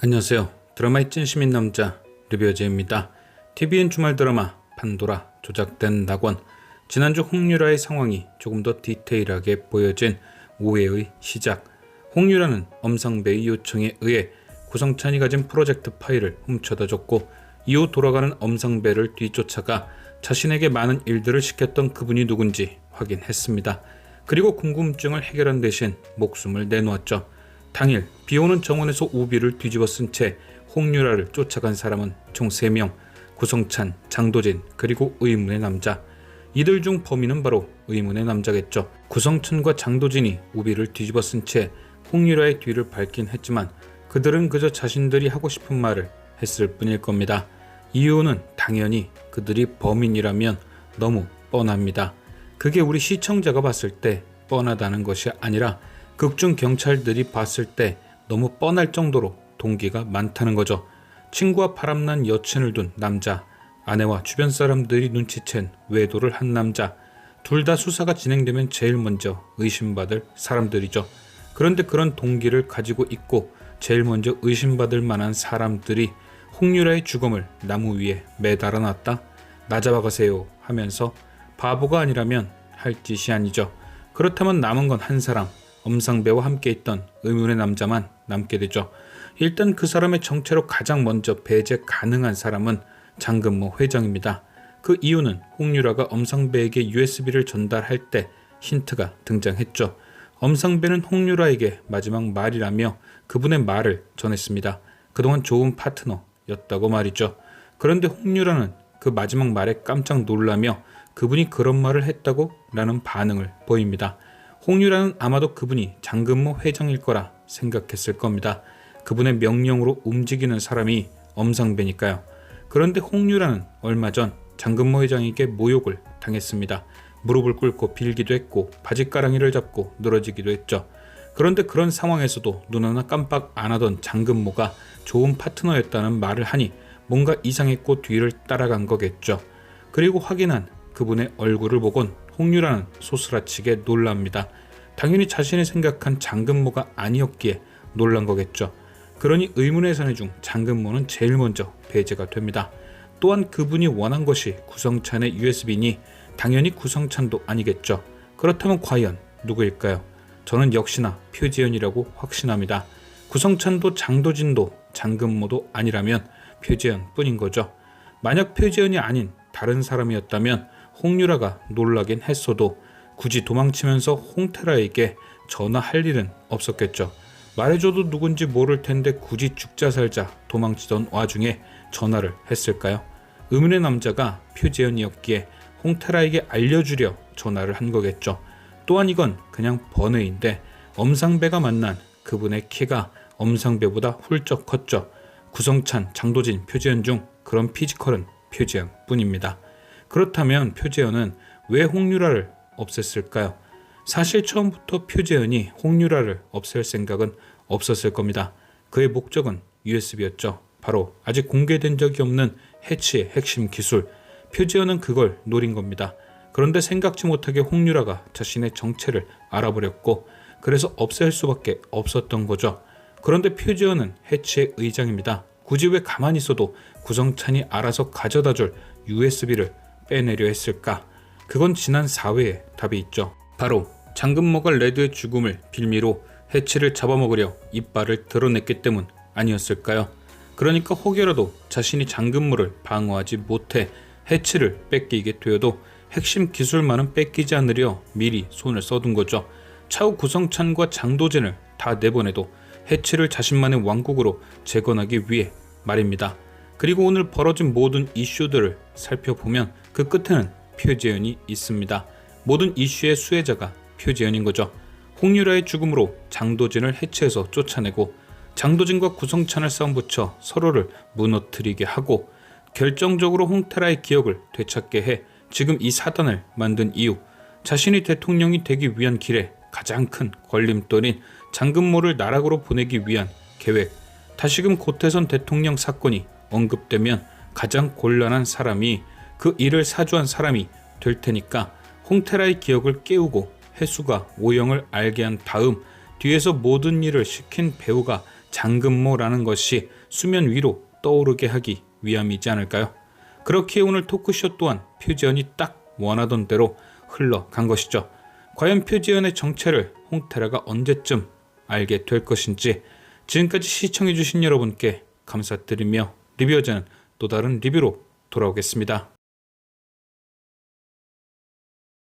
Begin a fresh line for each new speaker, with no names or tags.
안녕하세요. 드라마의 찐시민 남자 르비어제입니다. TVN 주말 드라마 판도라 조작된 낙원. 지난주 홍유라의 상황이 조금 더 디테일하게 보여진 오해의 시작. 홍유라는 엄상배의 요청에 의해 구성찬이 가진 프로젝트 파일을 훔쳐다 줬고, 이후 돌아가는 엄상배를 뒤쫓아가 자신에게 많은 일들을 시켰던 그분이 누군지 확인했습니다. 그리고 궁금증을 해결한 대신 목숨을 내놓았죠. 당일 비오는 정원에서 우비를 뒤집어 쓴 채 홍유라를 쫓아간 사람은 총 3명, 구성찬, 장도진, 그리고 의문의 남자. 이들 중 범인은 바로 의문의 남자겠죠. 구성찬과 장도진이 우비를 뒤집어 쓴 채 홍유라의 뒤를 밟긴 했지만 그들은 그저 자신들이 하고 싶은 말을 했을 뿐일 겁니다. 이유는 당연히 그들이 범인이라면 너무 뻔합니다. 그게 우리 시청자가 봤을 때 뻔하다는 것이 아니라 극중 경찰들이 봤을 때 너무 뻔할 정도로 동기가 많다는 거죠. 친구와 바람난 여친을 둔 남자, 아내와 주변 사람들이 눈치챈 외도를 한 남자, 둘 다 수사가 진행되면 제일 먼저 의심받을 사람들이죠. 그런데 그런 동기를 가지고 있고 제일 먼저 의심받을 만한 사람들이 홍유라의 죽음을 나무 위에 매달아 놨다? 나 잡아가세요 하면서 바보가 아니라면 할 짓이 아니죠. 그렇다면 남은 건 한 사람, 엄상배와 함께 있던 의문의 남자만 남게 되죠. 일단 그 사람의 정체로 가장 먼저 배제 가능한 사람은 장근모 회장입니다. 그 이유는 홍유라가 엄상배에게 USB를 전달할 때 힌트가 등장했죠. 엄상배는 홍유라에게 마지막 말이라며 그분의 말을 전했습니다. 그동안 좋은 파트너였다고 말이죠. 그런데 홍유라는 그 마지막 말에 깜짝 놀라며 그분이 그런 말을 했다고? 라는 반응을 보입니다. 홍유라는 아마도 그분이 장근모 회장일 거라 생각했을 겁니다. 그분의 명령으로 움직이는 사람이 엄상배니까요. 그런데 홍유라는 얼마 전 장근모 회장에게 모욕을 당했습니다. 무릎을 꿇고 빌기도 했고 바짓가랑이를 잡고 늘어지기도 했죠. 그런데 그런 상황에서도 눈 하나 깜빡 안 하던 장근모가 좋은 파트너였다는 말을 하니 뭔가 이상했고 뒤를 따라간 거겠죠. 그리고 확인한 그분의 얼굴을 보곤 홍유라는 소스라치게 놀랍니다. 당연히 자신이 생각한 장근모가 아니었기에 놀란 거겠죠. 그러니 의문의 사내 중 장근모는 제일 먼저 배제가 됩니다. 또한 그분이 원한 것이 구성찬의 USB니 당연히 구성찬도 아니겠죠. 그렇다면 과연 누구일까요? 저는 역시나 표지연이라고 확신합니다. 구성찬도 장도진도 장근모도 아니라면 표지연 뿐인 거죠. 만약 표지연이 아닌 다른 사람이었다면 홍유라가 놀라긴 했어도 굳이 도망치면서 홍태라에게 전화할 일은 없었겠죠. 말해줘도 누군지 모를 텐데 굳이 죽자 살자 도망치던 와중에 전화를 했을까요? 의문의 남자가 표재현이었기에 홍태라에게 알려주려 전화를 한 거겠죠. 또한 이건 그냥 번외인데 엄상배가 만난 그분의 키가 엄상배보다 훌쩍 컸죠. 구성찬, 장도진, 표재현 중 그런 피지컬은 표재현 뿐입니다. 그렇다면 표재현은 왜 홍유라를 없앴을까요? 사실 처음부터 표재현이 홍유라를 없앨 생각은 없었을 겁니다. 그의 목적은 USB였죠. 바로 아직 공개된 적이 없는 해치의 핵심 기술. 표재현은 그걸 노린 겁니다. 그런데 생각지 못하게 홍유라가 자신의 정체를 알아버렸고 그래서 없앨 수밖에 없었던 거죠. 그런데 표재현은 해치의 의장입니다. 굳이 왜 가만히 있어도 구성찬이 알아서 가져다줄 USB를 빼내려 했을까? 그건 지난 4회에 답이 있죠. 바로 장근모가 레드의 죽음을 빌미로 해치를 잡아먹으려 이빨을 드러냈기 때문 아니었을까요? 그러니까 혹여라도 자신이 장근모를 방어하지 못해 해치를 뺏기게 되어도 핵심 기술만은 뺏기지 않으려 미리 손을 써둔 거죠. 차후 구성찬과 장도진을 다 내보내도 해치를 자신만의 왕국으로 재건하기 위해 말입니다. 그리고 오늘 벌어진 모든 이슈들을 살펴보면 그 끝에는 표재현이 있습니다. 모든 이슈의 수혜자가 표재현인 거죠. 홍유라의 죽음으로 장도진을 해체해서 쫓아내고 장도진과 구성찬을 싸움붙여 서로를 무너뜨리게 하고 결정적으로 홍태라의 기억을 되찾게 해 지금 이 사단을 만든 이유, 자신이 대통령이 되기 위한 길에 가장 큰 걸림돌인 장근모를 나락으로 보내기 위한 계획, 다시금 고태선 대통령 사건이 언급되면 가장 곤란한 사람이 그 일을 사주한 사람이 될 테니까 홍태라의 기억을 깨우고 해수가 오영을 알게 한 다음 뒤에서 모든 일을 시킨 배우가 장금모라는 것이 수면 위로 떠오르게 하기 위함이지 않을까요? 그렇기에 오늘 토크쇼 또한 표지연이 딱 원하던 대로 흘러간 것이죠. 과연 표지연의 정체를 홍태라가 언제쯤 알게 될 것인지 지금까지 시청해주신 여러분께 감사드리며 리뷰어제는 또 다른 리뷰로 돌아오겠습니다.